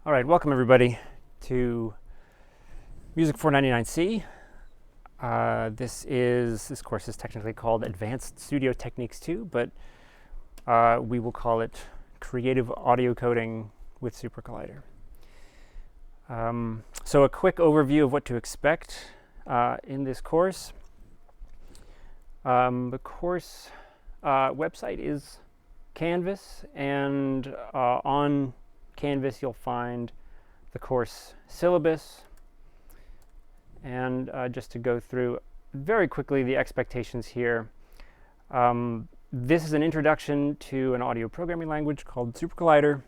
All right, welcome everybody to Music 499C. This course is technically called Advanced Studio Techniques 2, but we will call it Creative Audio Coding with SuperCollider. So a quick overview of what to expect in this course. The course website is Canvas, and on Canvas you'll find the course syllabus. And just to go through very quickly the expectations here, this is an introduction to an audio programming language called SuperCollider,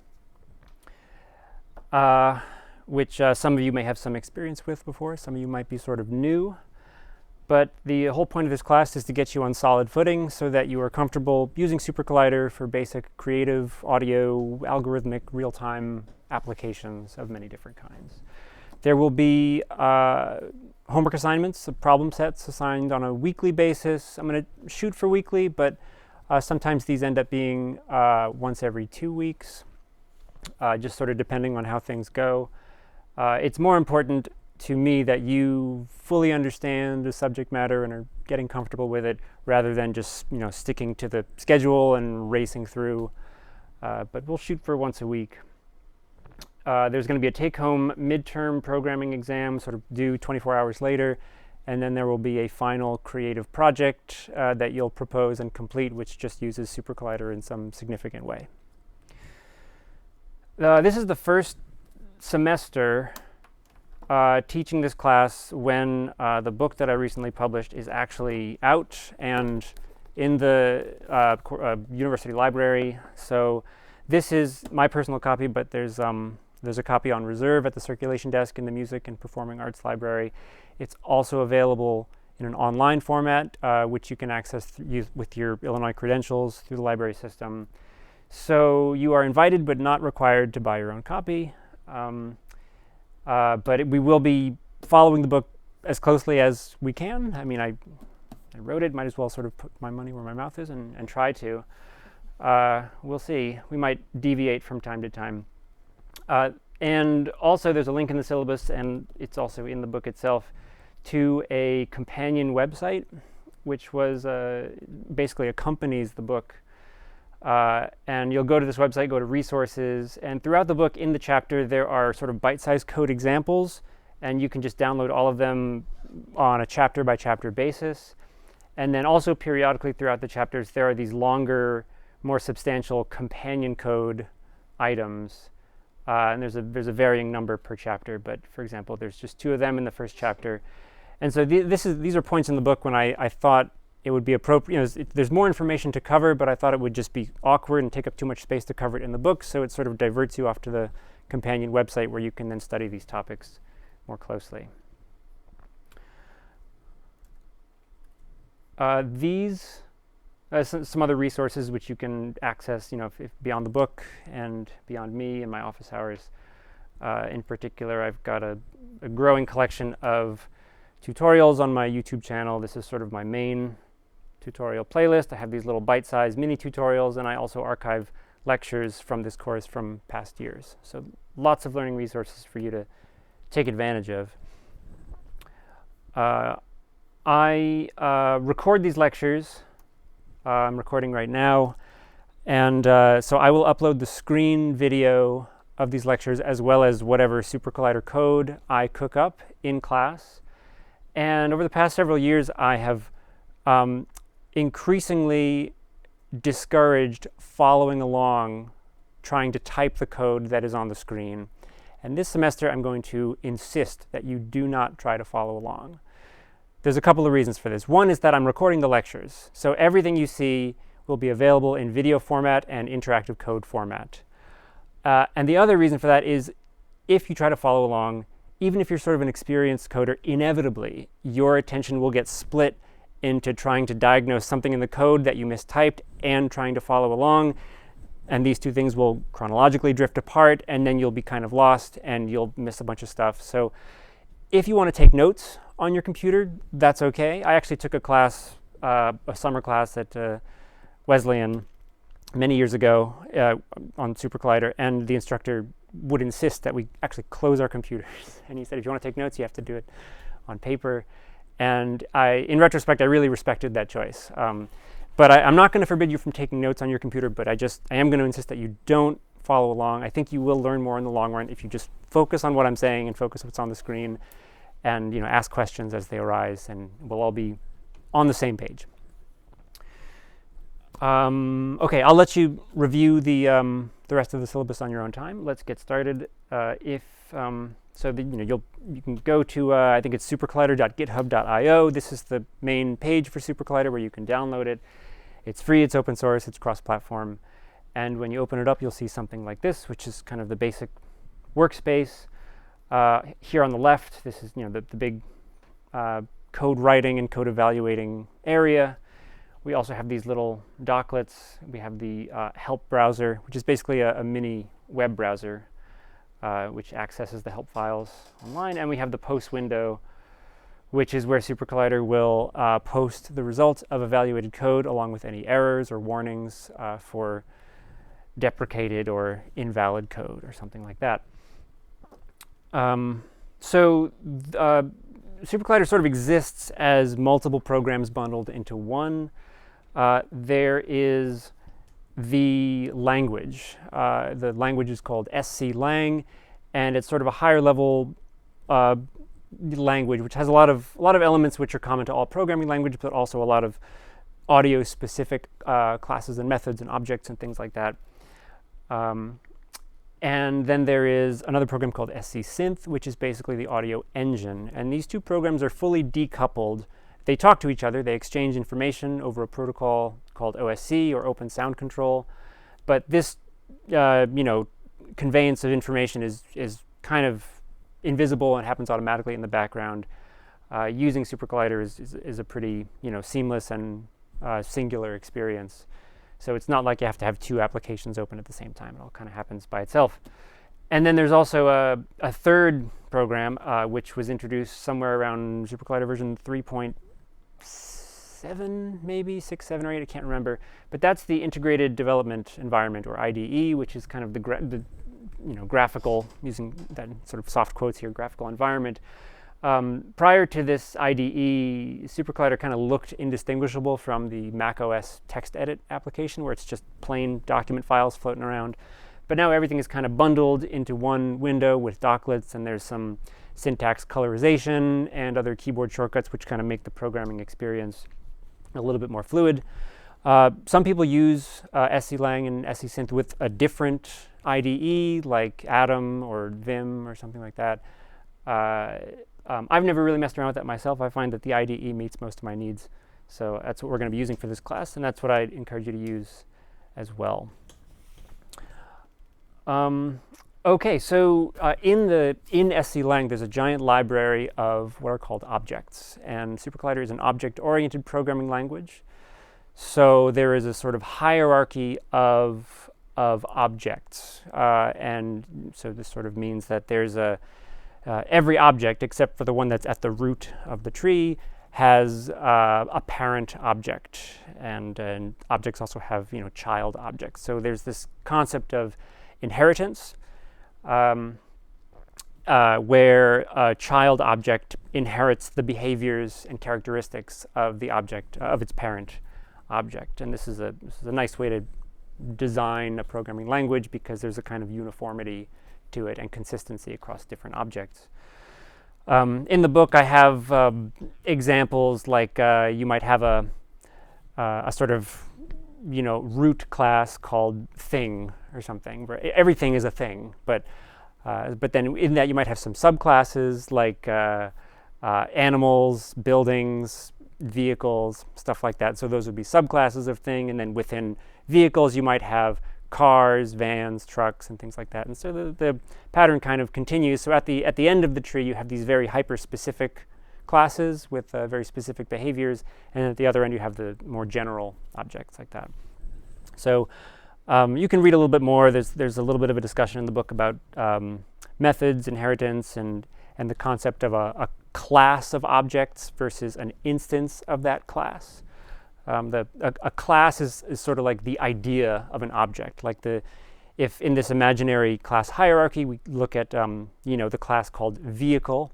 which some of you may have some experience with before, some of you might be sort of new. But the whole point of this class is to get you on solid footing so that you are comfortable using SuperCollider for basic creative, audio, algorithmic, real-time applications of many different kinds. There will be homework assignments, problem sets assigned on a weekly basis. I'm going to shoot for weekly, but sometimes these end up being once every 2 weeks, just sort of depending on how things go. It's more important to me that you fully understand the subject matter and are getting comfortable with it, rather than just sticking to the schedule and racing through. But we'll shoot for once a week. There's going to be a take-home midterm programming exam, sort of due 24 hours later, and then there will be a final creative project that you'll propose and complete, which just uses SuperCollider in some significant way. This is the first semester teaching this class when the book that I recently published is actually out and in the university library. So this is my personal copy, but there's a copy on reserve at the circulation desk in the Music and Performing Arts Library. It's also available in an online format, which you can access with your Illinois credentials through the library system. So you are invited but not required to buy your own copy. But we will be following the book as closely as we can. I mean, I wrote it, might as well sort of put my money where my mouth is and try to. We'll see. We might deviate from time to time. And also there's a link in the syllabus, and it's also in the book itself, to a companion website, which was basically accompanies the book. And you'll go to this website, go to resources, and throughout the book in the chapter there are sort of bite-sized code examples, and you can just download all of them on a chapter by chapter basis. And then also periodically throughout the chapters there are these longer, more substantial companion code items. And there's a varying number per chapter, but for example there's just 2 of them in the first chapter. And so these are points in the book when I thought it would be appropriate. There's more information to cover, but I thought it would just be awkward and take up too much space to cover it in the book, so it sort of diverts you off to the companion website where you can then study these topics more closely. Some other resources which you can access, if beyond the book and beyond me and my office hours. In particular, I've got a growing collection of tutorials on my YouTube channel. This is sort of my main tutorial playlist. I have these little bite-sized mini tutorials, and I also archive lectures from this course from past years. So lots of learning resources for you to take advantage of. I record these lectures. I'm recording right now, and so I will upload the screen video of these lectures as well as whatever SuperCollider code I cook up in class. And over the past several years I have increasingly discouraged following along, trying to type the code that is on the screen. And this semester I'm going to insist that you do not try to follow along. There's a couple of reasons for this. One is that I'm recording the lectures, so everything you see will be available in video format and interactive code format. And the other reason for that is, if you try to follow along, even if you're sort of an experienced coder, inevitably your attention will get split into trying to diagnose something in the code that you mistyped and trying to follow along. And these two things will chronologically drift apart, and then you'll be kind of lost and you'll miss a bunch of stuff. So if you want to take notes on your computer, that's okay. I actually took a class, a summer class at Wesleyan many years ago on SuperCollider, and the instructor would insist that we actually close our computers. And he said, if you want to take notes, you have to do it on paper. And in retrospect, I really respected that choice. But I'm not going to forbid you from taking notes on your computer, but I am going to insist that you don't follow along. I think you will learn more in the long run if you just focus on what I'm saying and focus what's on the screen, and ask questions as they arise, and we'll all be on the same page. Okay, I'll let you review the rest of the syllabus on your own time. Let's get started. You can go to I think it's supercollider.github.io. This is the main page for SuperCollider where you can download it. It's free, it's open source, it's cross-platform, and when you open it up, you'll see something like this, which is kind of the basic workspace. Here on the left, this is the big code writing and code evaluating area. We also have these little docklets. We have the help browser, which is basically a mini web browser, which accesses the help files online. And we have the post window, which is where SuperCollider will post the results of evaluated code along with any errors or warnings for deprecated or invalid code or something like that. SuperCollider sort of exists as multiple programs bundled into one. There is the language. The language is called SC-Lang, and it's sort of a higher level language, which has a lot of elements which are common to all programming languages, but also a lot of audio-specific classes and methods and objects and things like that. And then there is another program called SC-Synth, which is basically the audio engine. And these two programs are fully decoupled. They talk to each other. They exchange information over a protocol called OSC, or Open Sound Control. But this, conveyance of information is kind of invisible and happens automatically in the background. Using SuperCollider is a pretty, seamless and singular experience. So it's not like you have to have two applications open at the same time. It all kind of happens by itself. And then there's also a third program, which was introduced somewhere around SuperCollider version 3.7, maybe 6, 7, or 8. I can't remember. But that's the Integrated Development Environment, or IDE, which is kind of the graphical, using that sort of soft quotes here, graphical environment. Prior to this IDE, SuperCollider kind of looked indistinguishable from the macOS text edit application, where it's just plain document files floating around. But now everything is kind of bundled into one window with docklets, and there's some syntax colorization and other keyboard shortcuts which kind of make the programming experience a little bit more fluid. Some people use SC-Lang and SC-Synth with a different IDE, like Atom or Vim or something like that. I've never really messed around with that myself. I find that the IDE meets most of my needs. So that's what we're going to be using for this class, and that's what I'd encourage you to use as well. Okay, so in SC-Lang, there's a giant library of what are called objects. And SuperCollider is an object-oriented programming language. So there is a sort of hierarchy of objects. And so this sort of means that there's every object, except for the one that's at the root of the tree, has a parent object, and objects also have child objects. So there's this concept of inheritance, where a child object inherits the behaviors and characteristics of the object of its parent object. And this is a nice way to design a programming language, because there's a kind of uniformity to it and consistency across different objects. In the book, I have examples like you might have a sort of root class called thing or something, where everything is a thing. But then in that you might have some subclasses like animals, buildings, vehicles, stuff like that. So those would be subclasses of thing. And then within vehicles, you might have cars, vans, trucks, and things like that. And so the pattern kind of continues. So at the end of the tree, you have these very hyper-specific classes with very specific behaviors, and at the other end, you have the more general objects like that. So you can read a little bit more. There's a little bit of a discussion in the book about methods, inheritance, and the concept of a class of objects versus an instance of that class. A class is sort of like the idea of an object. Like if in this imaginary class hierarchy we look at the class called vehicle,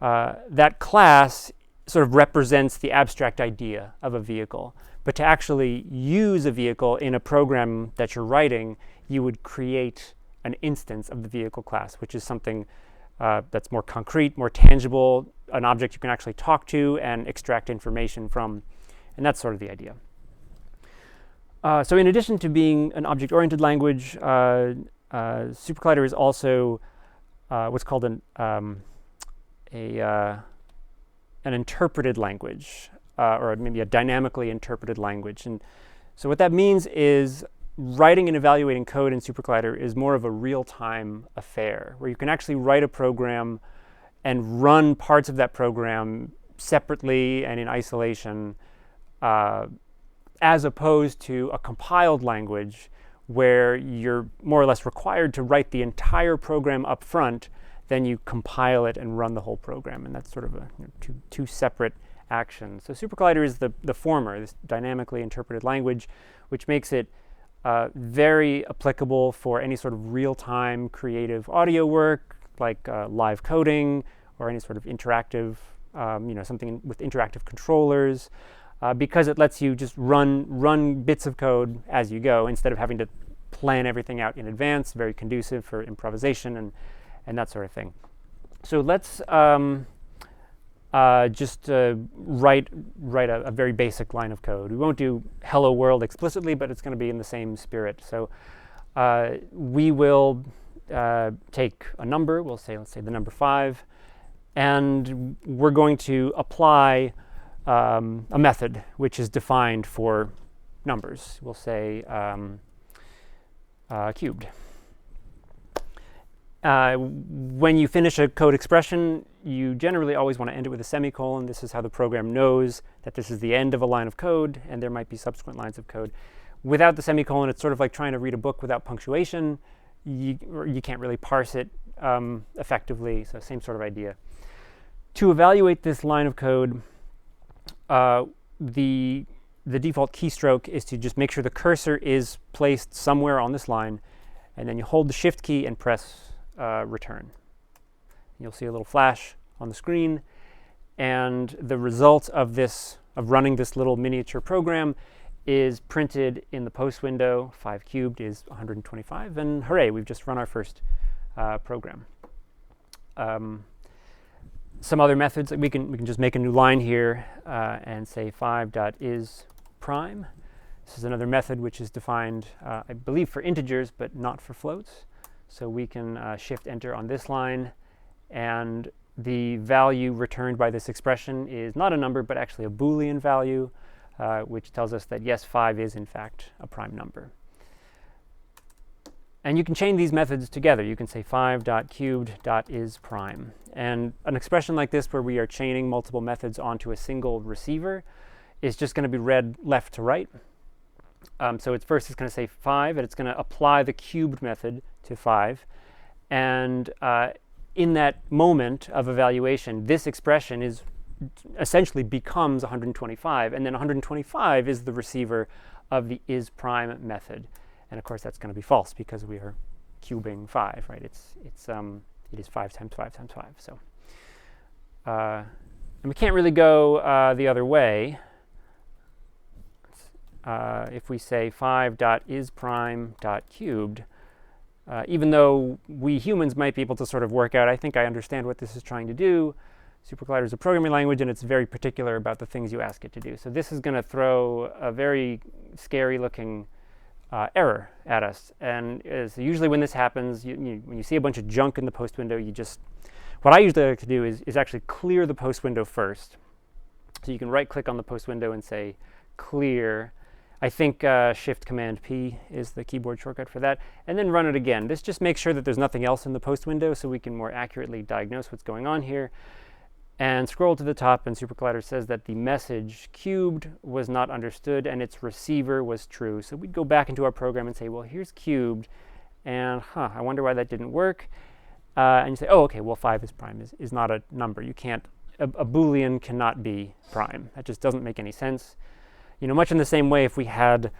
that class sort of represents the abstract idea of a vehicle. But to actually use a vehicle in a program that you're writing, you would create an instance of the vehicle class, which is something that's more concrete, more tangible, an object you can actually talk to and extract information from. And that's sort of the idea. So in addition to being an object-oriented language, SuperCollider is also what's called an interpreted language, or maybe a dynamically interpreted language. And so what that means is writing and evaluating code in SuperCollider is more of a real-time affair, where you can actually write a program and run parts of that program separately and in isolation, as opposed to a compiled language where you're more or less required to write the entire program up front, then you compile it and run the whole program. And that's sort of two separate actions. So SuperCollider is the former, this dynamically interpreted language, which makes it very applicable for any sort of real-time creative audio work, like live coding or any sort of interactive, something with interactive controllers, because it lets you just run bits of code as you go instead of having to plan everything out in advance. Very conducive for improvisation and that sort of thing. So let's just write a very basic line of code. We won't do hello world explicitly, but it's going to be in the same spirit. So we will take a number. Let's say the number 5, and we're going to apply a method which is defined for numbers. We'll say cubed. When you finish a code expression, you generally always want to end it with a semicolon. This is how the program knows that this is the end of a line of code, and there might be subsequent lines of code. Without the semicolon, it's sort of like trying to read a book without punctuation. You can't really parse it effectively, so same sort of idea. To evaluate this line of code, the default keystroke is to just make sure the cursor is placed somewhere on this line, and then you hold the Shift key and press return. You'll see a little flash on the screen, and the result of running this little miniature program is printed in the post window. 5 cubed is 125, and hooray, we've just run our first program. Some other methods, we can just make a new line here and say 5.isPrime. This is another method which is defined, I believe, for integers, but not for floats. So we can shift enter on this line, and the value returned by this expression is not a number, but actually a Boolean value, which tells us that yes, 5 is in fact a prime number. And you can chain these methods together. You can say 5.cubed.isPrime. And an expression like this, where we are chaining multiple methods onto a single receiver, is just going to be read left to right. So it's going to say 5, and it's going to apply the cubed method to 5. And in that moment of evaluation, this expression essentially becomes 125. And then 125 is the receiver of the isPrime method. And of course, that's going to be false because we are cubing 5, right? It is 5 times 5 times 5. So, and we can't really go the other way. If we say 5.isPrime.cubed, even though we humans might be able to sort of work out, I think I understand what this is trying to do. SuperCollider is a programming language, and it's very particular about the things you ask it to do. So this is going to throw a very scary-looking error at us. And so usually when this happens, when you see a bunch of junk in the post window, what I usually like to do is actually clear the post window first. So you can right-click on the post window and say clear. I think Shift-Command-P is the keyboard shortcut for that, and then run it again. This just makes sure that there's nothing else in the post window, so we can more accurately diagnose what's going on here. And scroll to the top, and SuperCollider says that the message cubed was not understood and its receiver was true. So we'd go back into our program and say, well, here's cubed, and I wonder why that didn't work. And you say, oh, okay, well, 5 is prime, is not a number. You can't, a Boolean cannot be prime. That just doesn't make any sense. Much in the same way, if we had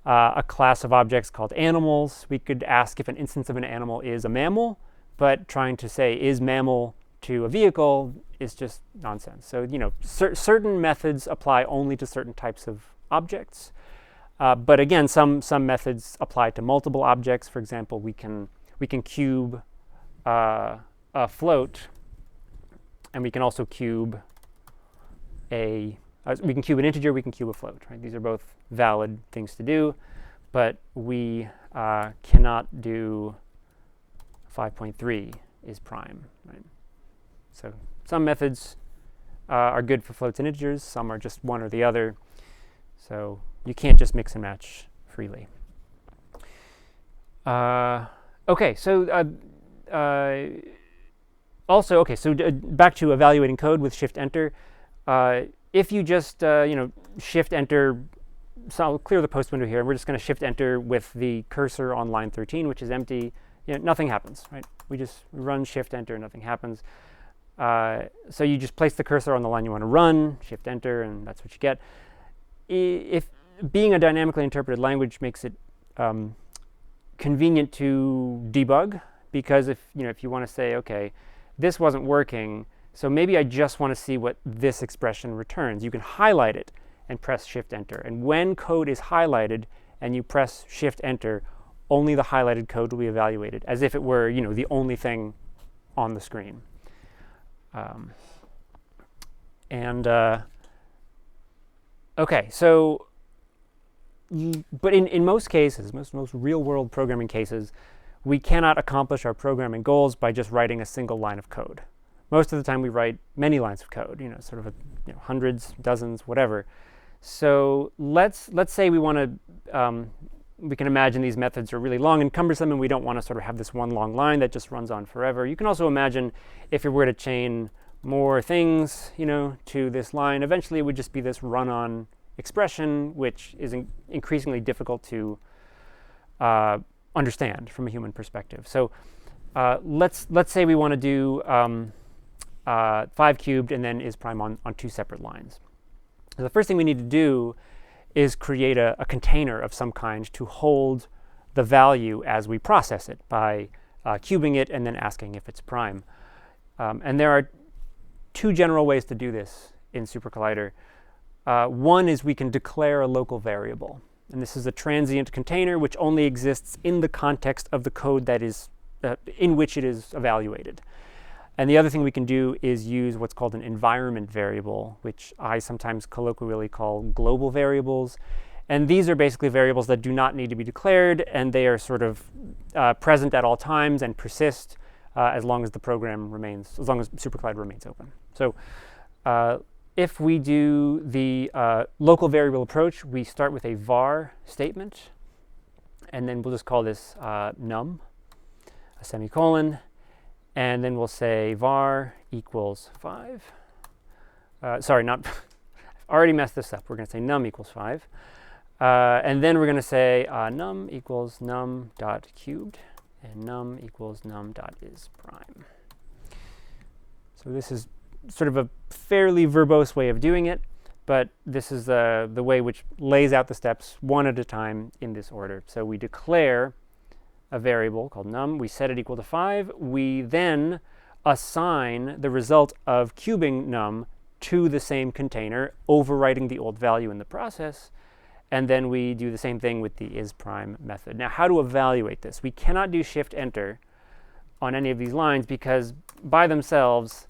a class of objects called animals. We could ask if an instance of an animal is a mammal, but trying to say is mammal to a vehicle is just nonsense. So certain methods apply only to certain types of objects. But again, some methods apply to multiple objects. For example, we can cube a float, and we can also cube we can cube an integer, we can cube a float. Right? These are both valid things to do, but we cannot do 5.3 is prime. Right? So some methods are good for floats and integers. Some are just one or the other. So you can't just mix and match freely. Okay, so back to evaluating code with Shift-Enter. If you just Shift-Enter, so I'll clear the post window here, and we're just going to Shift-Enter with the cursor on line 13, which is empty. Nothing happens, right? We run Shift-Enter, nothing happens. So you just place the cursor on the line you want to run, Shift-Enter, and that's what you get. If being a dynamically interpreted language makes it convenient to debug, because if you want to say, okay, this wasn't working, so maybe I just want to see what this expression returns, you can highlight it and press Shift-Enter. And when code is highlighted and you press Shift-Enter, only the highlighted code will be evaluated, as if it were the only thing on the screen. Okay, so, but in most cases, most real-world programming cases, we cannot accomplish our programming goals by just writing a single line of code. Most of the time we write many lines of code, sort of hundreds, dozens, whatever. So let's say we want to, we can imagine these methods are really long and cumbersome, and we don't want to sort of have this one long line that just runs on forever. You can also imagine if you were to chain more things, to this line, eventually it would just be this run-on expression, which is increasingly difficult to understand from a human perspective. So let's say we want to do 5 cubed and then is prime on 2 separate lines. So the first thing we need to do is create a container of some kind to hold the value as we process it by cubing it and then asking if it's prime. And there are 2 general ways to do this in SuperCollider. One is we can declare a local variable. And this is a transient container which only exists in the context of the code that is in which it is evaluated. And the other thing we can do is use what's called an environment variable, which I sometimes colloquially call global variables. And these are basically variables that do not need to be declared, and they are sort of present at all times and persist as long as the program remains, as long as SuperCollider remains open. So if we do the local variable approach, we start with a var statement, and then we'll just call this num, a semicolon, and then we'll say var equals 5. Sorry, not, I've already messed this up. We're going to say num equals 5. And then we're going to say num equals num dot cubed, and num equals num dot is prime. So this is sort of a fairly verbose way of doing it, but this is the way which lays out the steps one at a time in this order. So we declare a variable called num, we set it equal to 5, we then assign the result of cubing num to the same container, overwriting the old value in the process, and then we do the same thing with the isPrime method. Now, how to evaluate this? We cannot do Shift-Enter on any of these lines because by themselves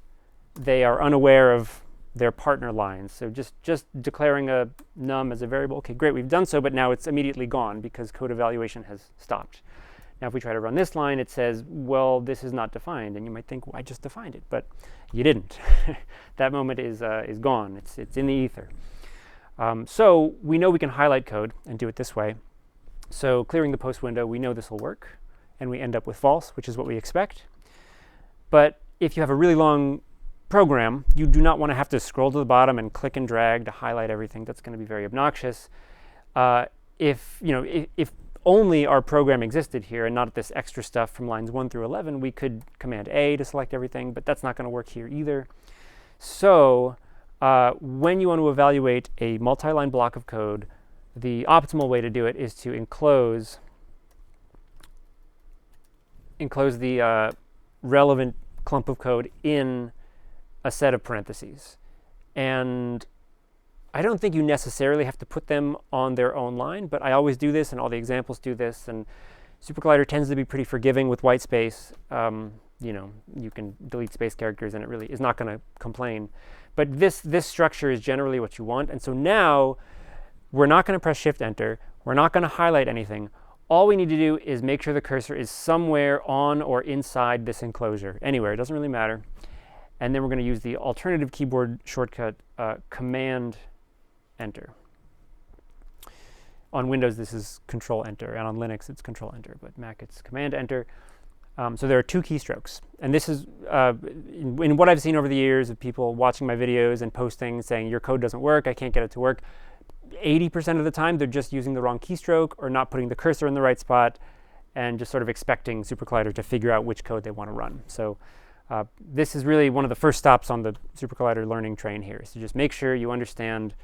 they are unaware of their partner lines. So just declaring a num as a variable, okay, great, we've done so, but now it's immediately gone because code evaluation has stopped. Now, if we try to run this line, it says, well, this is not defined. And you might think, well, I just defined it, but you didn't. That moment is gone. It's in the ether. So we know we can highlight code and do it this way. So clearing the post window, we know this will work. And we end up with false, which is what we expect. But if you have a really long program, you do not want to have to scroll to the bottom and click and drag to highlight everything. That's going to be very obnoxious. If only our program existed here and not this extra stuff from lines 1 through 11, we could Command A to select everything, but that's not going to work here either. So when you want to evaluate a multi-line block of code the optimal way to do it is to enclose the relevant clump of code in a set of parentheses. And I don't think you necessarily have to put them on their own line, but I always do this, and all the examples do this, and SuperCollider tends to be pretty forgiving with white space. You know, you can delete space characters, and it really is not going to complain. But this structure is generally what you want, and so now we're not going to press Shift-Enter. We're not going to highlight anything. All we need to do is make sure the cursor is somewhere on or inside this enclosure. Anywhere, it doesn't really matter. And then we're going to use the alternative keyboard shortcut, Command-Enter. On Windows, this is Control-Enter, and on Linux, it's Control-Enter, but Mac, it's Command-Enter. So there are 2 keystrokes. And this is, in what I've seen over the years of people watching my videos and posting saying, your code doesn't work, I can't get it to work. 80% of the time, they're just using the wrong keystroke or not putting the cursor in the right spot and just sort of expecting SuperCollider to figure out which code they want to run. So this is really one of the first stops on the SuperCollider learning train here, is to just make sure you understand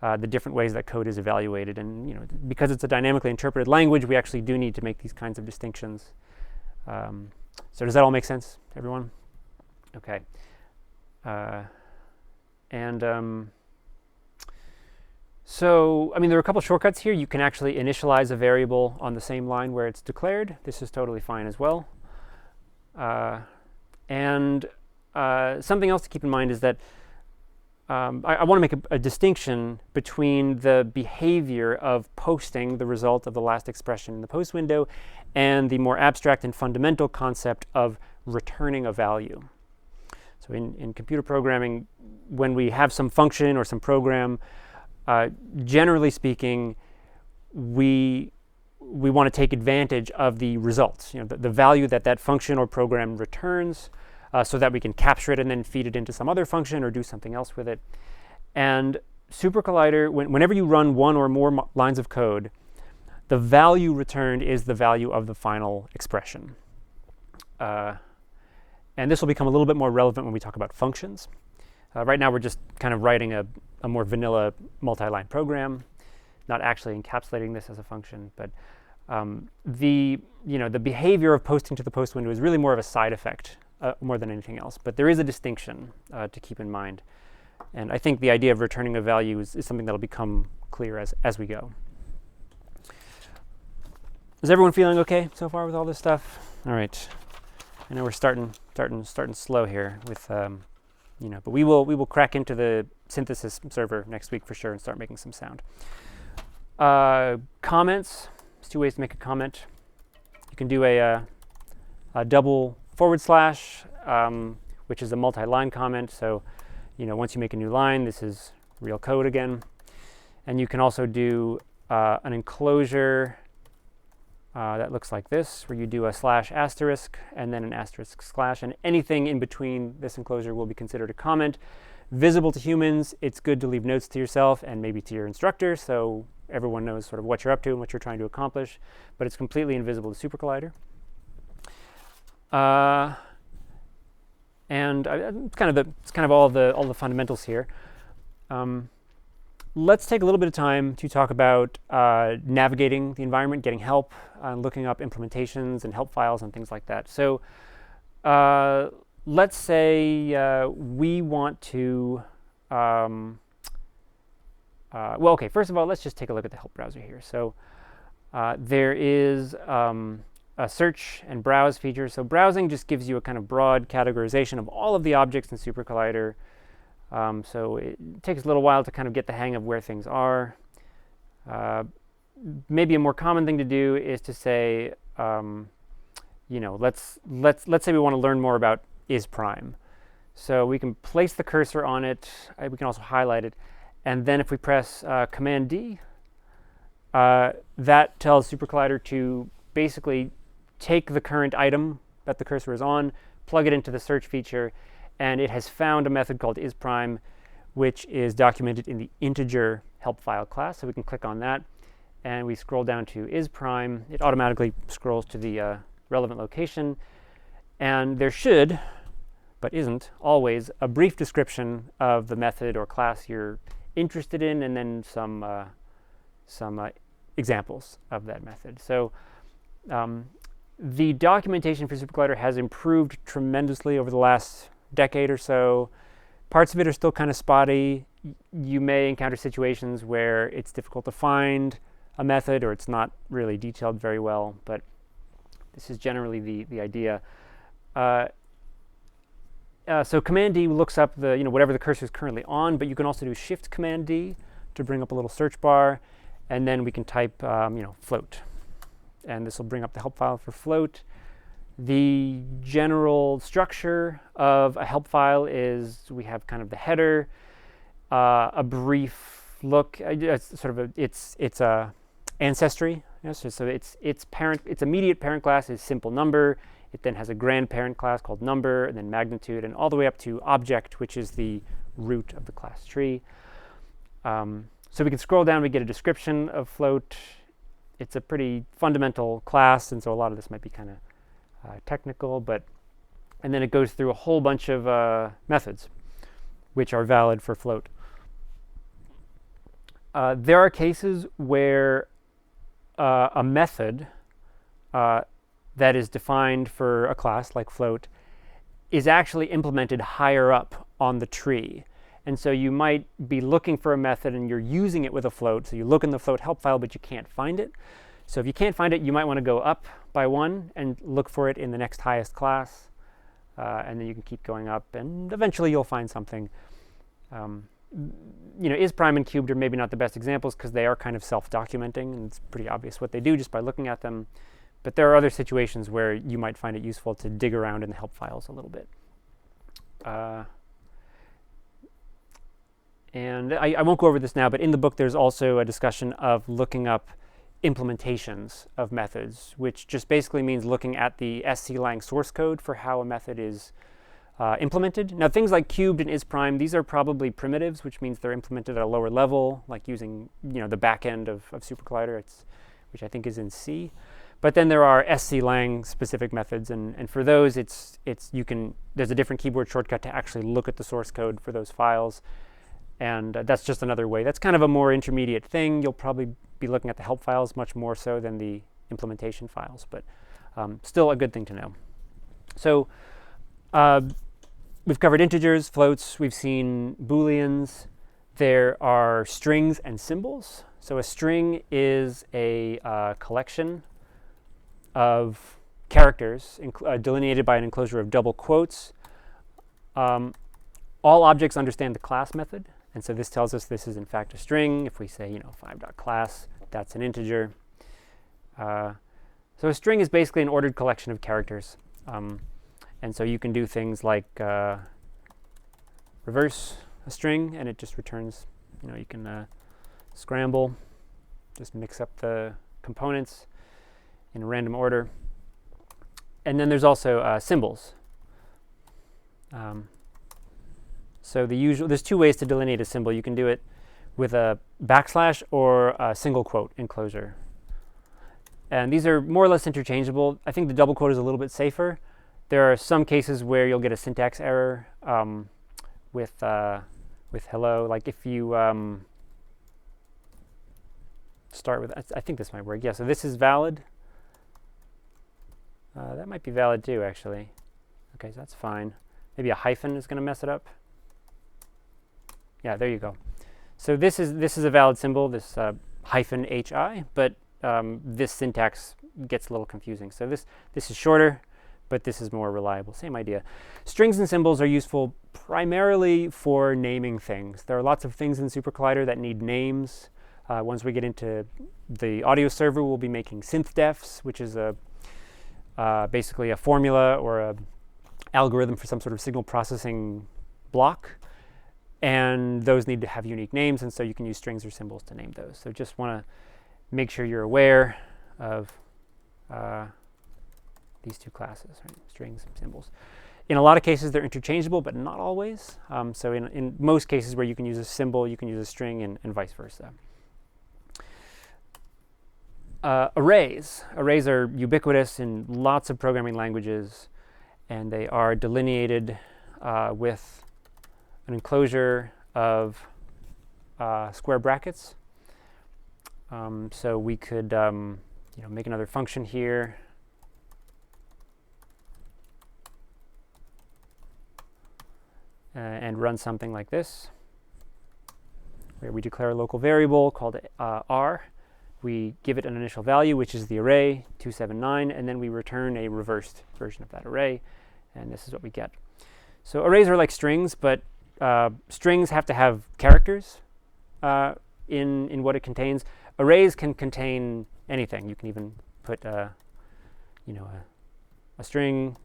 the different ways that code is evaluated. And because it's a dynamically interpreted language, we actually do need to make these kinds of distinctions. So does that all make sense, everyone? Okay. So, I mean, there are a couple shortcuts here. You can actually initialize a variable on the same line where it's declared. This is totally fine as well. Something else to keep in mind is that I want to make a distinction between the behavior of posting the result of the last expression in the post window and the more abstract and fundamental concept of returning a value. So in computer programming, when we have some function or some program, generally speaking, we want to take advantage of the results, the value that that function or program returns, so that we can capture it and then feed it into some other function or do something else with it. And SuperCollider, whenever you run one or more lines of code, the value returned is the value of the final expression. And this will become a little bit more relevant when we talk about functions. Right now, we're just kind of writing a more vanilla multi-line program, not actually encapsulating this as a function. But the behavior of posting to the post window is really more of a side effect more than anything else. But there is a distinction to keep in mind. And I think the idea of returning a value is something that will become clear as we go. Is everyone feeling okay so far with all this stuff? All right. I know we're starting slow here with, but we will crack into the synthesis server next week for sure and start making some sound. Comments. There's 2 ways to make a comment. You can do a double /, which is a multi-line comment. So, once you make a new line, this is real code again. And you can also do an enclosure that looks like this, where you do a / asterisk and then an asterisk /, and anything in between this enclosure will be considered a comment. Visible to humans, it's good to leave notes to yourself and maybe to your instructor, so everyone knows sort of what you're up to and what you're trying to accomplish, but it's completely invisible to SuperCollider. It's kind of all the fundamentals here. Let's take a little bit of time to talk about navigating the environment, getting help, looking up implementations and help files and things like that. So let's say we want to, first of all, let's just take a look at the help browser here. So there is a search and browse feature. So browsing just gives you a kind of broad categorization of all of the objects in SuperCollider. So it takes a little while to kind of get the hang of where things are. Maybe a more common thing to do is to say, let's say we want to learn more about isPrime. So we can place the cursor on it. We can also highlight it. And then if we press Command D, that tells SuperCollider to basically take the current item that the cursor is on, plug it into the search feature, and it has found a method called isPrime, which is documented in the integer help file class. So we can click on that, and we scroll down to isPrime. It automatically scrolls to the relevant location. And there should, but isn't, always a brief description of the method or class you're interested in, and then some some examples of that method. So the documentation for SuperCollider has improved tremendously over the last decade or so. Parts of it are still kind of spotty. You may encounter situations where it's difficult to find a method or it's not really detailed very well, but this is generally the idea. So Command D looks up the whatever the cursor is currently on, but you can also do Shift Command D to bring up a little search bar, and then we can type float, and this will bring up the help file for float. The general structure of a help file is we have kind of the header, a brief look, it's sort of it's a ancestry. Yes, so its immediate parent class is simple number. It then has a grandparent class called number, and then magnitude, and all the way up to object, which is the root of the class tree. So we can scroll down, we get a description of float. It's a pretty fundamental class, and so a lot of this might be kind of technical, and then it goes through a whole bunch of methods which are valid for float. There are cases where a method that is defined for a class like float is actually implemented higher up on the tree. And so you might be looking for a method and you're using it with a float. So you look in the float help file, but you can't find it. So if you can't find it, you might want to go up by one and look for it in the next highest class. And then you can keep going up, and eventually you'll find something. Is prime and cubed are maybe not the best examples because they are kind of self-documenting, and it's pretty obvious what they do just by looking at them. But there are other situations where you might find it useful to dig around in the help files a little bit. And I won't go over this now, but in the book there's also a discussion of looking up implementations of methods, which just basically means looking at the sclang source code for how a method is implemented. Now, things like cubed and isPrime, these are probably primitives, which means they're implemented at a lower level, like using the back end of SuperCollider, which I think is in C. But then there are sclang specific methods, and for those, there's a different keyboard shortcut to actually look at the source code for those files, and that's just another way. That's kind of a more intermediate thing. You'll probably be looking at the help files much more so than the implementation files, but still a good thing to know. So we've covered integers, floats, we've seen booleans. There are strings and symbols. So a string is a collection of characters delineated by an enclosure of double quotes. All objects understand the class method, and so this tells us this is in fact a string. If we say 5.class, that's an integer. So a string is basically an ordered collection of characters, and so you can do things like reverse a string, and it just returns. You can scramble, just mix up the components in a random order. And then there's also symbols. So there's two ways to delineate a symbol. You can do it with a backslash or a single quote enclosure. And these are more or less interchangeable. I think the double quote is a little bit safer. There are some cases where you'll get a syntax error with hello. Like if you start with, I think this might work. Yeah, so this is valid. That might be valid too, actually. Okay, so that's fine. Maybe a hyphen is going to mess it up. Yeah, there you go. So this is a valid symbol, this hyphen HI, but this syntax gets a little confusing. So this is shorter, but this is more reliable. Same idea. Strings and symbols are useful primarily for naming things. There are lots of things in SuperCollider that need names. Once we get into the audio server, we'll be making synth-defs, which is basically a formula or a algorithm for some sort of signal processing block. And those need to have unique names, and so you can use strings or symbols to name those. So just want to make sure you're aware of these two classes, right? Strings and symbols. In a lot of cases, they're interchangeable, but not always. So in most cases where you can use a symbol, you can use a string, and vice versa. Arrays. Arrays are ubiquitous in lots of programming languages, and they are delineated with an enclosure of square brackets. So we could make another function here. And run something like this, where we declare a local variable called r. We give it an initial value, which is the array 279, and then we return a reversed version of that array, and this is what we get. So arrays are like strings, but strings have to have characters in what it contains. Arrays can contain anything. You can even put a string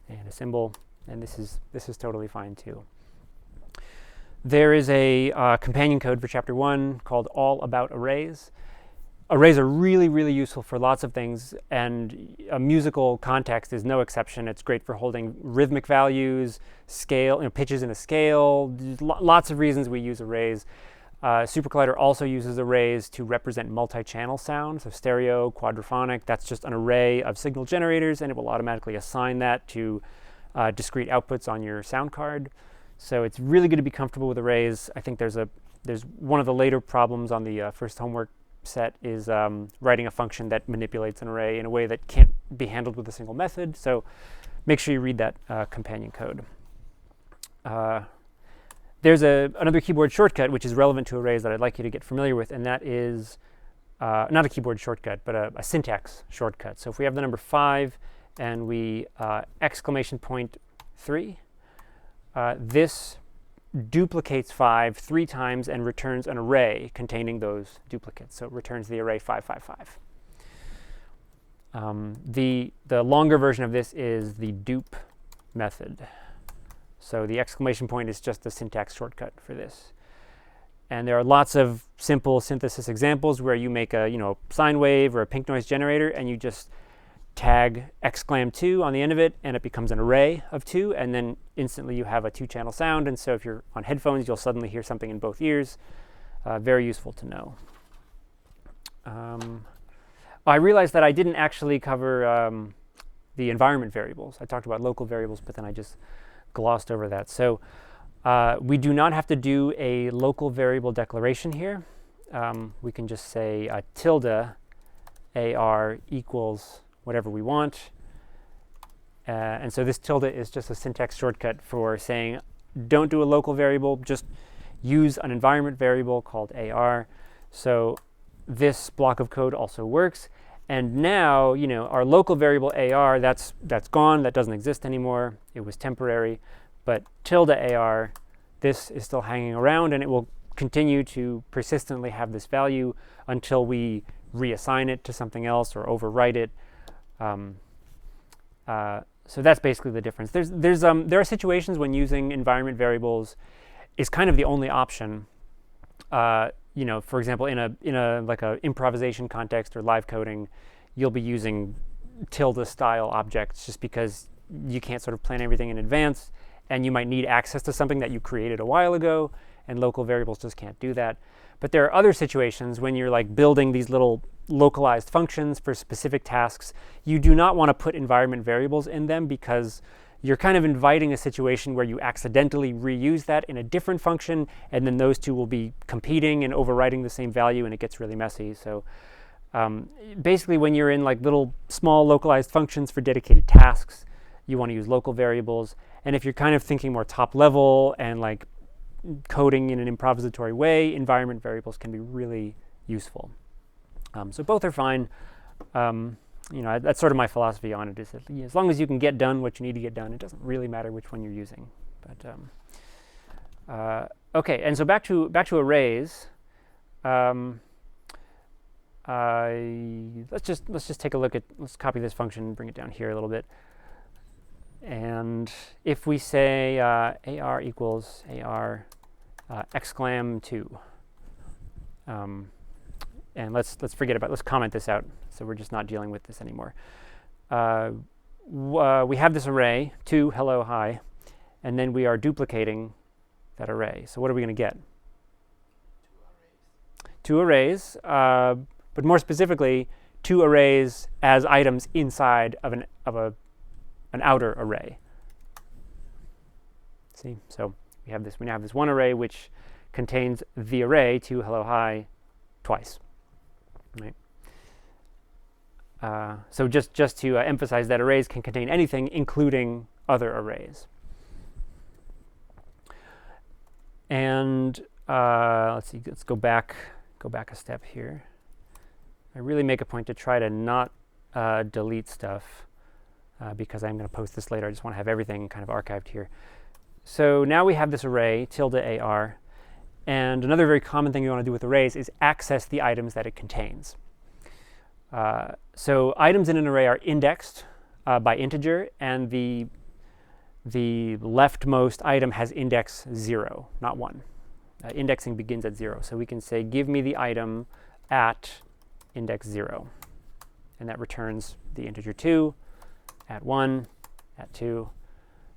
and a symbol, and this is totally fine too. There is a companion code for chapter 1 called All About Arrays. Arrays are really, really useful for lots of things, and a musical context is no exception. It's great for holding rhythmic values, scale, pitches in a scale. Lots of reasons we use arrays. SuperCollider also uses arrays to represent multi-channel sound, so stereo, quadraphonic. That's just an array of signal generators, and it will automatically assign that to discrete outputs on your sound card. So it's really good to be comfortable with arrays. I think there's one of the later problems on the first homework set is writing a function that manipulates an array in a way that can't be handled with a single method. So make sure you read that companion code. There's another keyboard shortcut which is relevant to arrays that I'd like you to get familiar with, and that is not a keyboard shortcut, but a syntax shortcut. So if we have the number 5 and we exclamation point 3, this duplicates 5 3 times and returns an array containing those duplicates. So it returns the array 555. The longer version of this is the dupe method. So the exclamation point is just the syntax shortcut for this. And there are lots of simple synthesis examples where you make a sine wave or a pink noise generator, and you just tag exclam2 on the end of it, and it becomes an array of 2, and then instantly you have a 2-channel sound. And so if you're on headphones, you'll suddenly hear something in both ears. Very useful to know. I realized that I didn't actually cover the environment variables. I talked about local variables, but then I just glossed over that. So we do not have to do a local variable declaration here. We can just say tilde AR equals whatever we want. And so this tilde is just a syntax shortcut for saying don't do a local variable, just use an environment variable called AR. So this block of code also works. And now, our local variable AR, that's gone. That doesn't exist anymore. It was temporary. But tilde AR, this is still hanging around, and it will continue to persistently have this value until we reassign it to something else or overwrite it. So that's basically the difference. There are situations when using environment variables is kind of the only option. For example, in a like a improvisation context or live coding, you'll be using tilde style objects just because you can't sort of plan everything in advance, and you might need access to something that you created a while ago, and local variables just can't do that. But there are other situations when you're like building these little localized functions for specific tasks. You do not want to put environment variables in them because you're kind of inviting a situation where you accidentally reuse that in a different function, and then those two will be competing and overwriting the same value, and it gets really messy. So basically, when you're in like little small localized functions for dedicated tasks, you want to use local variables. And if you're kind of thinking more top level and like coding in an improvisatory way, environment variables can be really useful. So both are fine. That's sort of my philosophy on it, is that as long as you can get done what you need to get done, it doesn't really matter which one you're using. But okay, and so back to arrays. Let's just take a look at, let's copy this function and bring it down here a little bit. And if we say AR equals AR exclam2, and let's forget about, let's comment this out, so we're just not dealing with this anymore. We have this array, 2, hello, hi, and then we are duplicating that array. So what are we going to get? 2 arrays, but more specifically, 2 arrays as items inside of an outer array. See, so we now have this one array which contains the array 2 hello hi twice. right? So just to emphasize that arrays can contain anything, including other arrays. And let's see. Let's go back a step here. I really make a point to try to not delete stuff because I'm going to post this later. I just want to have everything kind of archived here. So now we have this array tilde AR, and another very common thing you want to do with arrays is access the items that it contains. So items in an array are indexed by integer, and the leftmost item has index 0, not 1. Indexing begins at 0. So we can say, give me the item at index 0. And that returns the integer 2, at 1, at 2.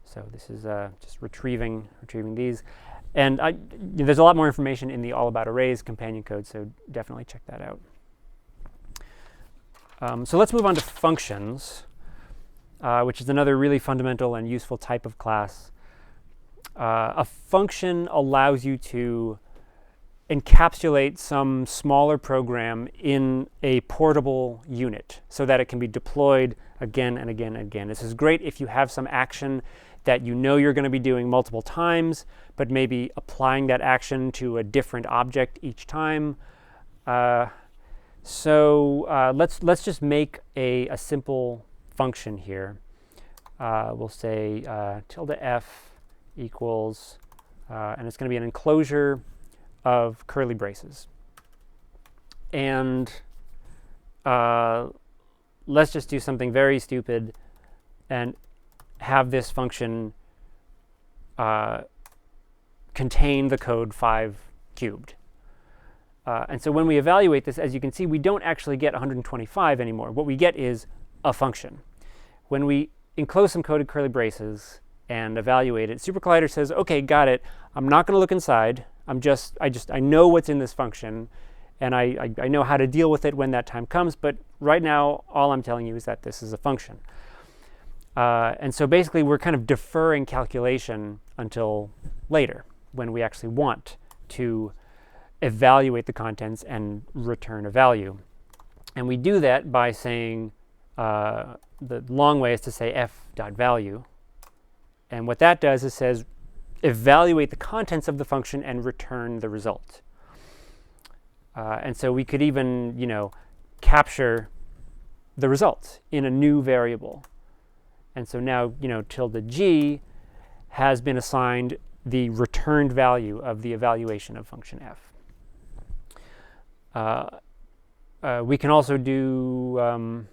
So this is just retrieving these. And there's a lot more information in the All About Arrays companion code, so definitely check that out. So let's move on to functions, which is another really fundamental and useful type of class. A function allows you to encapsulate some smaller program in a portable unit so that it can be deployed again and again and again. This is great if you have some action that you know you're going to be doing multiple times, but maybe applying that action to a different object each time. So let's just make a simple function here. We'll say tilde f equals, and it's going to be an enclosure of curly braces. And let's just do something very stupid and have this function contain the code 5 cubed. And so when we evaluate this, as you can see, we don't actually get 125 anymore. What we get is a function. When we enclose some coded curly braces and evaluate it, SuperCollider says, OK, got it. I'm not going to look inside. I know what's in this function, and I know how to deal with it when that time comes. But right now, all I'm telling you is that this is a function. And so basically, we're kind of deferring calculation until later, when we actually want to evaluate the contents and return a value. And we do that by saying, the long way is to say f.value. And what that does is says, evaluate the contents of the function and return the result. And so we could even, capture the result in a new variable. And so now, tilde g has been assigned the returned value of the evaluation of function f. We can also do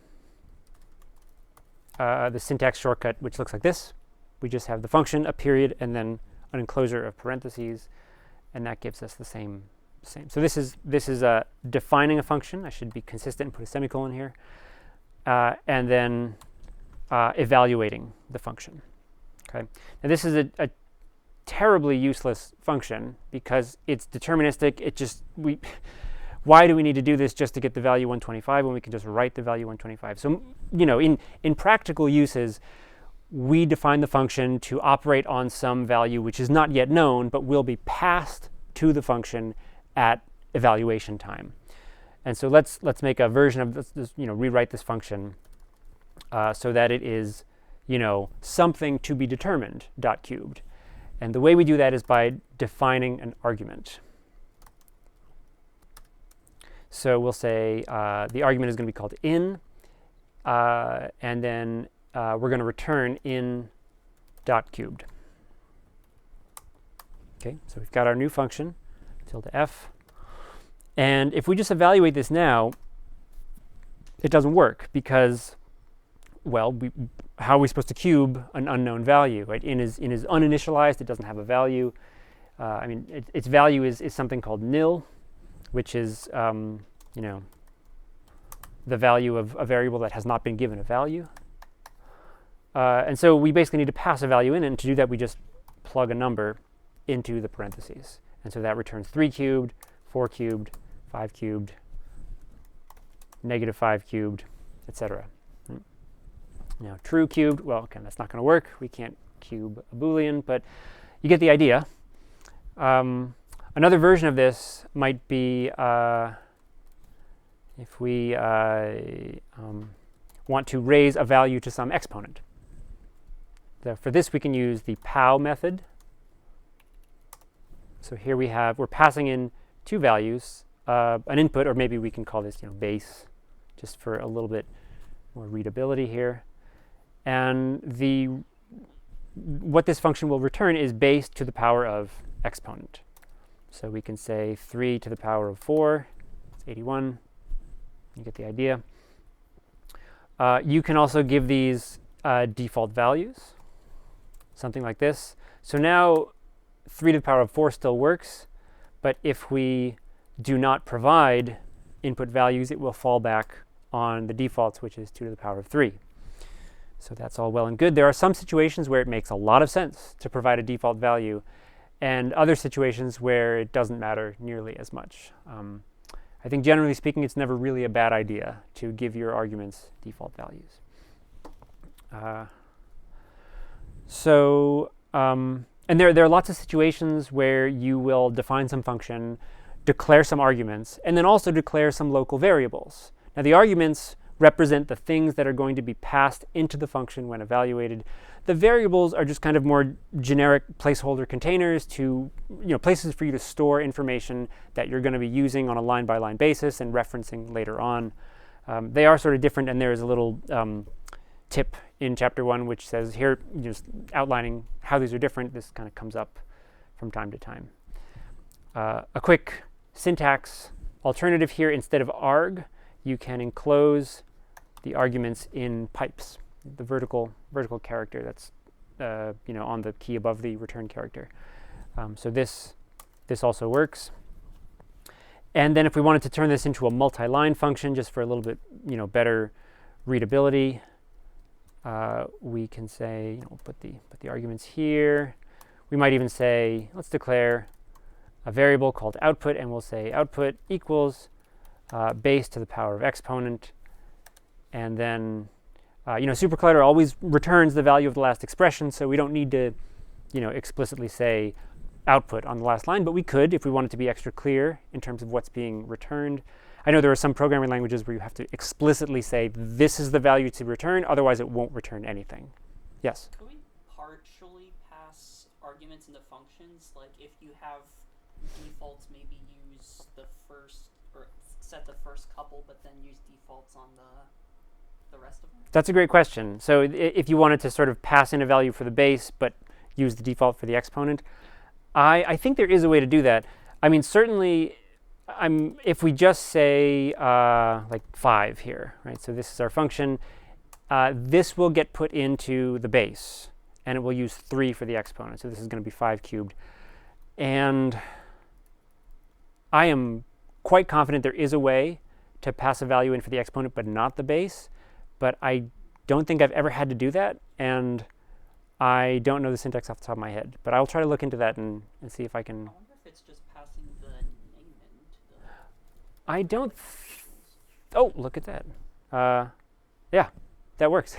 the syntax shortcut, which looks like this. We just have the function, a period, and then an enclosure of parentheses, and that gives us the same. So this is defining a function. I should be consistent and put a semicolon here, and then evaluating the function. Okay. Now this is a terribly useless function because it's deterministic. Why do we need to do this just to get the value 125 when we can just write the value 125? So, in practical uses, we define the function to operate on some value which is not yet known, but will be passed to the function at evaluation time. And so let's make a version of this, rewrite this function so that it is, something to be determined dot cubed. And the way we do that is by defining an argument. So we'll say the argument is going to be called in, and then we're going to return in dot cubed. Okay, so we've got our new function, tilde f. And if we just evaluate this now, it doesn't work because, well, how are we supposed to cube an unknown value? Right? In is uninitialized. It doesn't have a value. Its value is something called nil, which is the value of a variable that has not been given a value. And so we basically need to pass a value in, and to do that we just plug a number into the parentheses. And so that returns 3 cubed, 4 cubed, 5 cubed, -5 cubed, etc. Now true cubed, well, okay, that's not going to work. We can't cube a Boolean, but you get the idea. Another version of this might be, if we want to raise a value to some exponent. So for this, we can use the POW method. So here we're passing in two values, an input, or maybe we can call this base, just for a little bit more readability here. And what this function will return is base to the power of exponent. So we can say 3 to the power of 4, it's 81. You get the idea. You can also give these default values, something like this. So now 3 to the power of 4 still works, but if we do not provide input values, it will fall back on the defaults, which is 2 to the power of 3. So that's all well and good. There are some situations where it makes a lot of sense to provide a default value, and other situations where it doesn't matter nearly as much. I think generally speaking, it's never really a bad idea to give your arguments default values. And there are lots of situations where you will define some function, declare some arguments, and then also declare some local variables. Now the arguments represent the things that are going to be passed into the function when evaluated. The variables are just kind of more generic placeholder containers to, places for you to store information that you're going to be using on a line-by-line basis and referencing later on. They are sort of different, and there is a little tip in chapter 1 which says here, just outlining how these are different. This kind of comes up from time to time. A quick syntax alternative here: instead of arg, you can enclose the arguments in pipes, the vertical character that's on the key above the return character. So this also works. And then if we wanted to turn this into a multi-line function, just for a little bit better readability, we can say we'll put the arguments here. We might even say, let's declare a variable called output, and we'll say output equals base to the power of exponent. And then SuperCollider always returns the value of the last expression, so we don't need to explicitly say output on the last line, but we could if we wanted to be extra clear in terms of what's being returned. I know there are some programming languages where you have to explicitly say this is the value to return, otherwise it won't return anything. Yes? Could we partially pass arguments into functions? Like if you have defaults, maybe use the first, or set the first couple, but then use defaults on the rest of them? That's a great question. So if you wanted to sort of pass in a value for the base, but use the default for the exponent, I think there is a way to do that. I mean, certainly, if we just say like 5 here, right? So this is our function. This will get put into the base, and it will use 3 for the exponent. So this is going to be 5 cubed. And I am quite confident there is a way to pass a value in for the exponent, but not the base. But I don't think I've ever had to do that, and I don't know the syntax off the top of my head. But I'll try to look into that and see if I can. I wonder if it's just passing the name into the. I don't. Oh, look at that. Yeah, that works.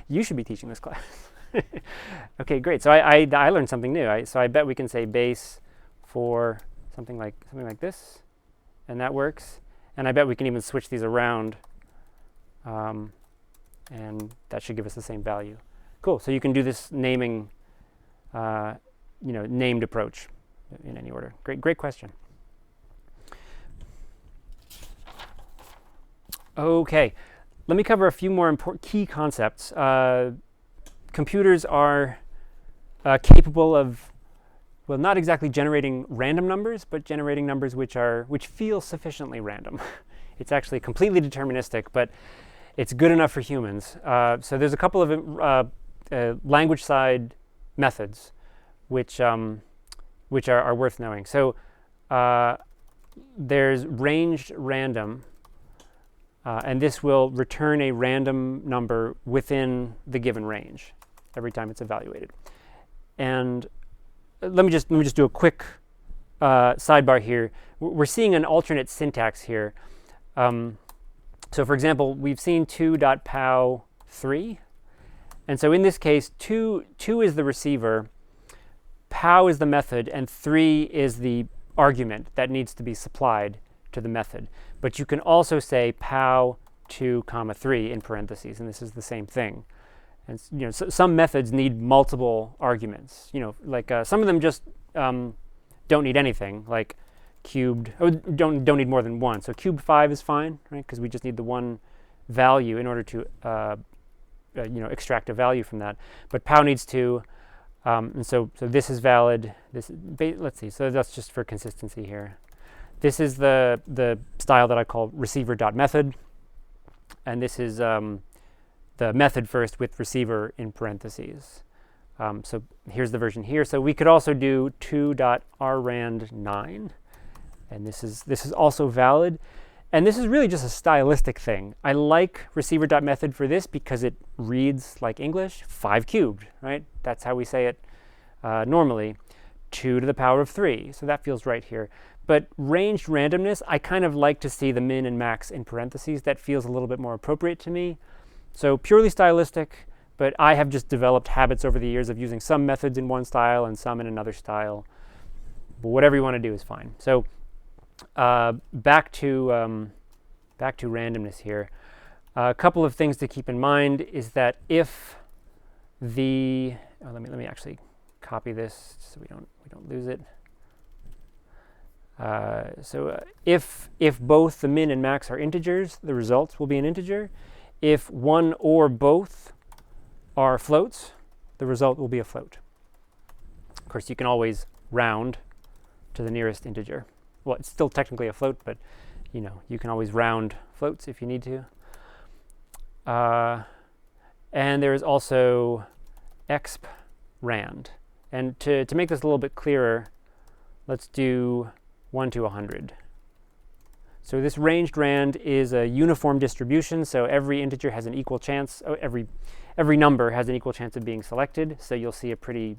You should be teaching this class. Okay, great. So I learned something new. So I bet we can say base for something like this, and that works. And I bet we can even switch these around. And that should give us the same value. Cool. So you can do this naming, named approach in any order. Great question. Okay, let me cover a few more key concepts. Computers are capable of, well, not exactly generating random numbers, but generating numbers which feel sufficiently random. It's actually completely deterministic, but it's good enough for humans. So there's a couple of language side methods which are worth knowing. So there's ranged random, and this will return a random number within the given range every time it's evaluated. And let me just do a quick sidebar here. We're seeing an alternate syntax here. So for example, we've seen 2.pow3. And so in this case, 2 is the receiver, pow is the method, and 3 is the argument that needs to be supplied to the method. But you can also say pow2, 3 in parentheses, and this is the same thing. And some methods need multiple arguments. Like some of them just don't need anything, like cubed, don't need more than one. So cubed 5 is fine, right? Because we just need the one value in order to extract a value from that. But pow needs 2, and so this is valid. Let's see. So that's just for consistency here. This is the style that I call receiver.method, and this is the method first with receiver in parentheses. So here's the version here. So we could also do 2.rand9, and this is also valid. And this is really just a stylistic thing. I like receiver.method for this because it reads like English, 5 cubed, right? That's how we say it normally, 2 to the power of 3. So that feels right here. But ranged randomness, I kind of like to see the min and max in parentheses. That feels a little bit more appropriate to me. So purely stylistic, but I have just developed habits over the years of using some methods in one style and some in another style. But whatever you want to do is fine. So back to randomness here. A couple of things to keep in mind is that if the let me actually copy this so we don't lose it. If both the min and max are integers, the result will be an integer. If one or both are floats, the result will be a float. Of course, you can always round to the nearest integer. Well, it's still technically a float, but you can always round floats if you need to. And there is also exp rand. And to make this a little bit clearer, let's do 1 to 100. So this ranged rand is a uniform distribution, so every integer has an equal chance, every number has an equal chance of being selected, so you'll see a pretty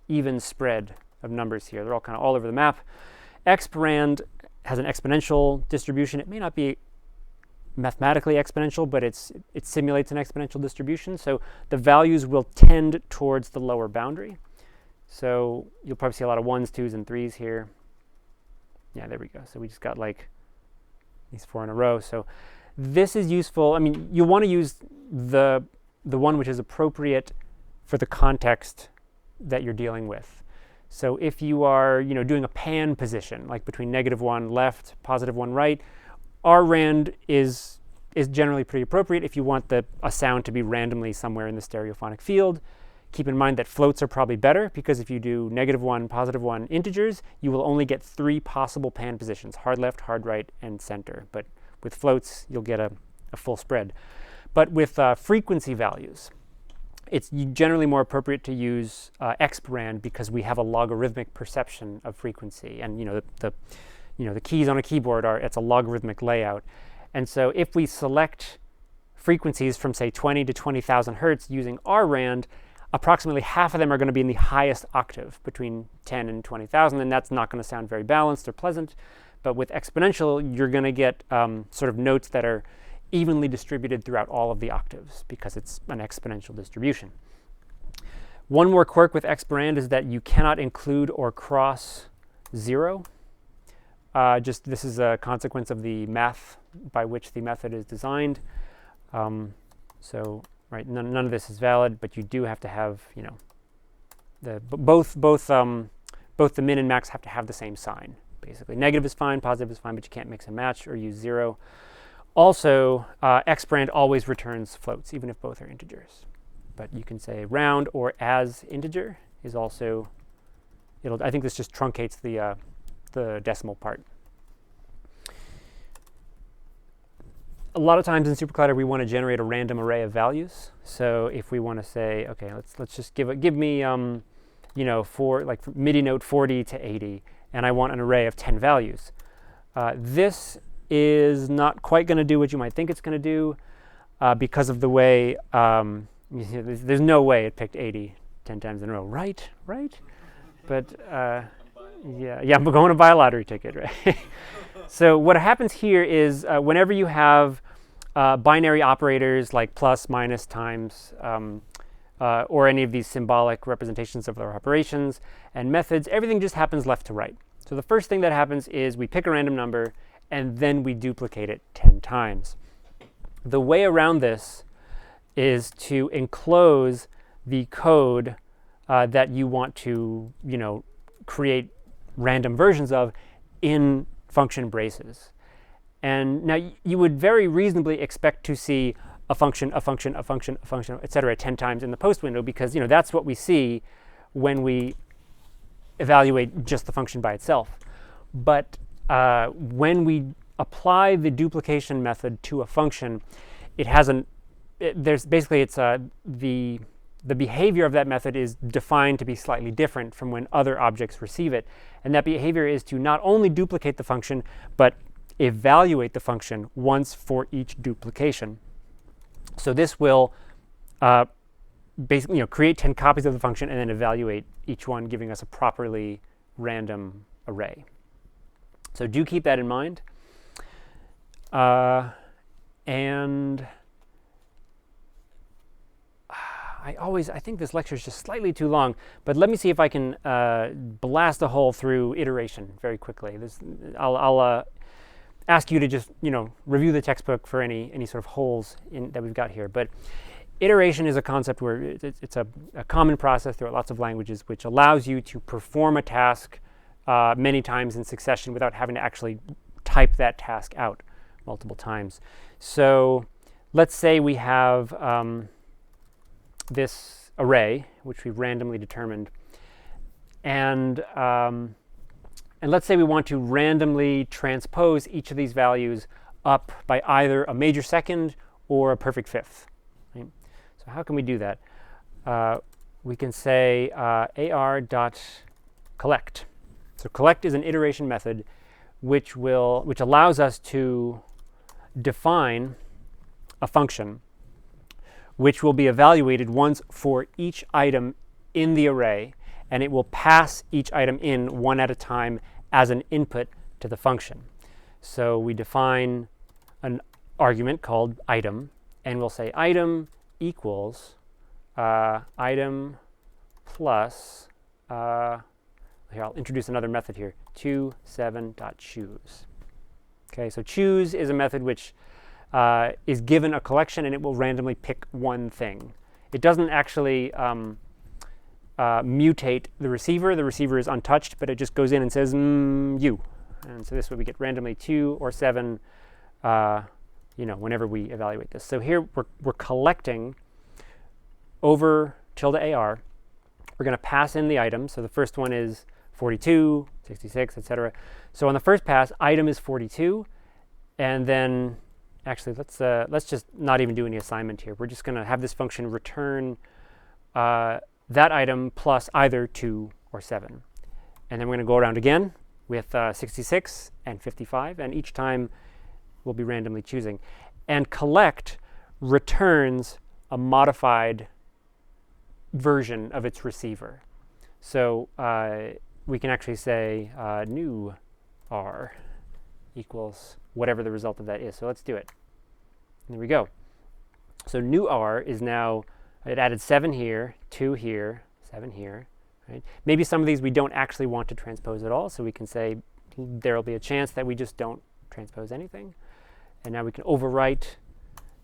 even spread of numbers here. They're all kind of all over the map. Exp rand has an exponential distribution. It may not be mathematically exponential, but it simulates an exponential distribution, so the values will tend towards the lower boundary. So you'll probably see a lot of 1s, 2s, and 3s here. Yeah, there we go. So we just got like these 4 in a row. So this is useful. I mean, you want to use the one which is appropriate for the context that you're dealing with. So if you are doing a pan position, like between -1 left, +1 right, rrand is generally pretty appropriate if you want a sound to be randomly somewhere in the stereophonic field. Keep in mind that floats are probably better, because if you do -1, +1 integers, you will only get 3 possible pan positions: hard left, hard right, and center. But with floats, you'll get a full spread. But with frequency values, it's generally more appropriate to use exp rand, because we have a logarithmic perception of frequency. And the keys on a keyboard it's a logarithmic layout. And so if we select frequencies from, say, 20 to 20,000 hertz using rrand, approximately half of them are going to be in the highest octave, between 10 and 20,000, and that's not going to sound very balanced or pleasant. But with exponential, you're going to get sort of notes that are evenly distributed throughout all of the octaves, because it's an exponential distribution. One more quirk with exp rand is that you cannot include or cross 0. This is a consequence of the math by which the method is designed. Right, none of this is valid, but you do have to have, both the min and max have to have the same sign, basically. Negative is fine, positive is fine, but you can't mix and match or use 0. Also, exp rand always returns floats, even if both are integers. But you can say round or as integer is also, I think this just truncates the decimal part. A lot of times in SuperCollider, we want to generate a random array of values. So if we want to say, okay, let's just give me for like MIDI note 40 to 80, and I want an array of 10 values. This is not quite going to do what you might think it's going to do, because of the way there's no way it picked 80 10 times in a row, right? But yeah, I'm going to buy a lottery ticket, right? So what happens here is whenever you have binary operators like plus, minus, times, or any of these symbolic representations of their operations and methods, everything just happens left to right. So the first thing that happens is we pick a random number, and then we duplicate it 10 times. The way around this is to enclose the code that you want to, create random versions of in function braces. And now you would very reasonably expect to see a function, a function, a function, a function, et cetera, 10 times in the post window, because that's what we see when we evaluate just the function by itself. But when we apply the duplication method to a function, it has the behavior of that method is defined to be slightly different from when other objects receive it. And that behavior is to not only duplicate the function, but evaluate the function once for each duplication. So this will basically create 10 copies of the function and then evaluate each one, giving us a properly random array. So do keep that in mind. And I think this lecture is just slightly too long, but let me see if I can blast a hole through iteration very quickly. I'll ask you to just review the textbook for any sort of holes that we've got here. But iteration is a concept where it's a common process throughout lots of languages, which allows you to perform a task many times in succession without having to actually type that task out multiple times. So let's say we have this array, which we've randomly determined, and let's say we want to randomly transpose each of these values up by either a major second or a perfect fifth. Right? So how can we do that? We can say ar.collect. So collect is an iteration method which allows us to define a function which will be evaluated once for each item in the array, and it will pass each item in one at a time as an input to the function. So we define an argument called item, and we'll say item equals item plus, here I'll introduce another method here, to7.choose. Okay, so choose is a method which is given a collection, and it will randomly pick one thing. It doesn't actually mutate the receiver. The receiver is untouched, but it just goes in and says you. And so this way we get randomly 2 or 7 whenever we evaluate this. So here we're collecting over tilde_ar. We're going to pass in the item. So the first one is 42, 66, etc. So on the first pass, item is 42, and then actually let's just not even do any assignment here. We're just going to have this function return that item plus either 2 or 7. And then we're going to go around again with 66 and 55, and each time we'll be randomly choosing. And collect returns a modified version of its receiver. So we can actually say new r equals whatever the result of that is. So let's do it. And there we go. So new r is now, it added 7 here, 2 here, 7 here. Right? Maybe some of these we don't actually want to transpose at all, so we can say there will be a chance that we just don't transpose anything. And now we can overwrite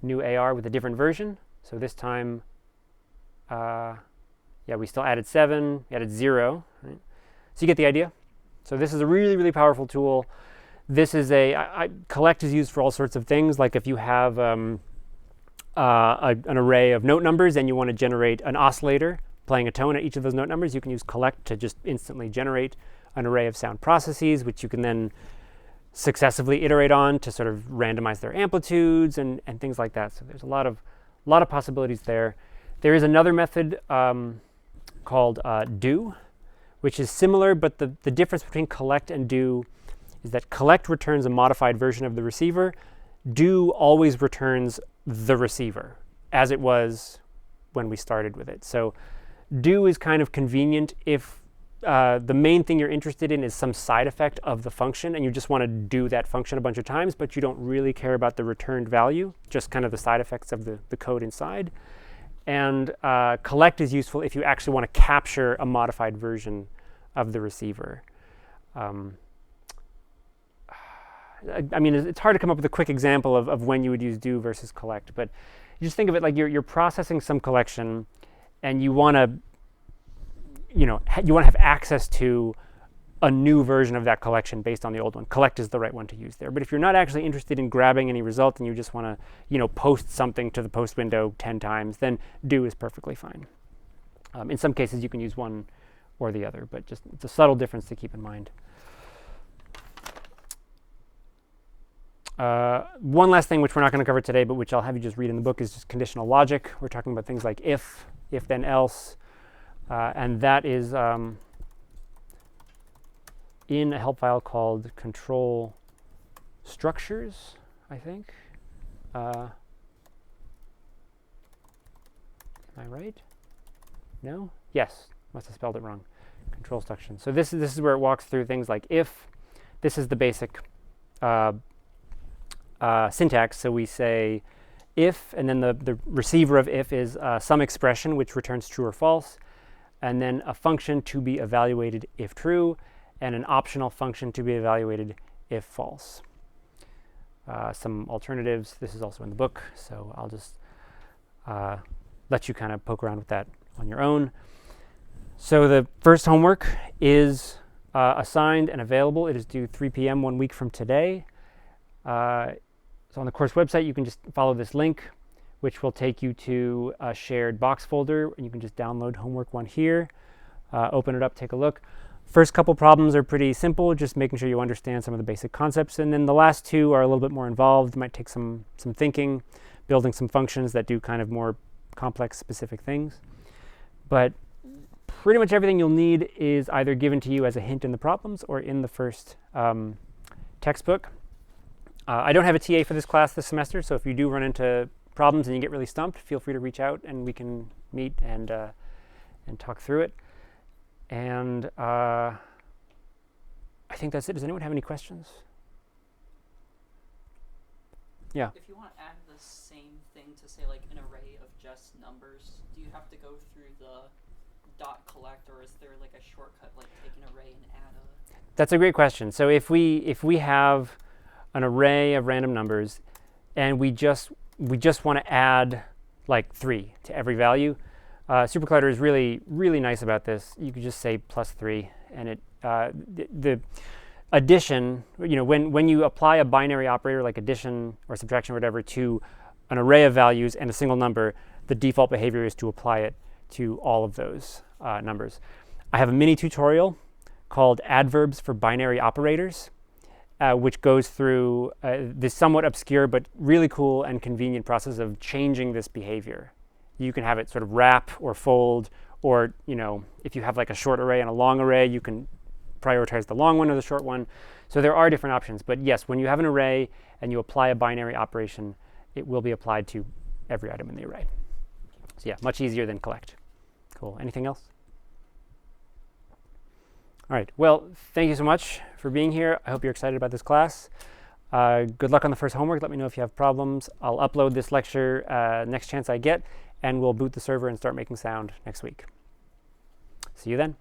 new AR with a different version. So this time, we still added 7, we added 0. Right? So you get the idea. So this is a really, really powerful tool. This is collect is used for all sorts of things, like if you have an array of note numbers and you want to generate an oscillator playing a tone at each of those note numbers, you can use collect to just instantly generate an array of sound processes, which you can then successively iterate on to sort of randomize their amplitudes and things like that. So there's a lot of possibilities there. There is another method called do, which is similar, but the difference between collect and do is that collect returns a modified version of the receiver. Do always returns the receiver as it was when we started with it. So do is kind of convenient if the main thing you're interested in is some side effect of the function, and you just want to do that function a bunch of times, but you don't really care about the returned value, just kind of the side effects of the code inside. And collect is useful if you actually want to capture a modified version of the receiver. I mean, it's hard to come up with a quick example of when you would use do versus collect, but you just think of it like you're processing some collection, and you want to, you want to have access to a new version of that collection based on the old one. Collect is the right one to use there. But if you're not actually interested in grabbing any result and you just want to, post something to the post window 10 times, then do is perfectly fine. In some cases, you can use one or the other, but just it's a subtle difference to keep in mind. One last thing which we're not going to cover today, but which I'll have you just read in the book, is just conditional logic. We're talking about things like if then else, and that is in a help file called control structures, I think. Am I right? No? Yes. Must have spelled it wrong. Control structures. So this is where it walks through things like if. This is the basic syntax. So we say if, and then the receiver of if is some expression which returns true or false, and then a function to be evaluated if true, and an optional function to be evaluated if false. Some alternatives. This is also in the book, so I'll just let you kind of poke around with that on your own. So the first homework is assigned and available. It is due 3 p.m. 1 week from today. So on the course website, you can just follow this link, which will take you to a shared box folder, and you can just download homework 1 here, open it up, take a look. First couple problems are pretty simple, just making sure you understand some of the basic concepts, and then the last 2 are a little bit more involved. Might take some thinking, building some functions that do kind of more complex specific things. But pretty much everything you'll need is either given to you as a hint in the problems or in the first textbook. I don't have a TA for this class this semester, so if you do run into problems and you get really stumped, feel free to reach out and we can meet and talk through it. And I think that's it. Does anyone have any questions? Yeah. If you want to add the same thing to say like an array of just numbers, do you have to go through the dot collect, or is there like a shortcut like take an array and add a? That's a great question. So if we have an array of random numbers and we just want to add like 3 to every value, SuperCollider is really, really nice about this. You could just say +3, and it the addition, when you apply a binary operator like addition or subtraction or whatever to an array of values and a single number, the default behavior is to apply it to all of those numbers. I have a mini tutorial called Adverbs for Binary Operators, which goes through this somewhat obscure but really cool and convenient process of changing this behavior. You can have it sort of wrap or fold, or if you have like a short array and a long array, you can prioritize the long one or the short one. So there are different options. But yes, when you have an array and you apply a binary operation, it will be applied to every item in the array. So yeah, much easier than collect. Cool. Anything else? All right. Well, thank you so much for being here. I hope you're excited about this class. Good luck on the first homework. Let me know if you have problems. I'll upload this lecture next chance I get, and we'll boot the server and start making sound next week. See you then.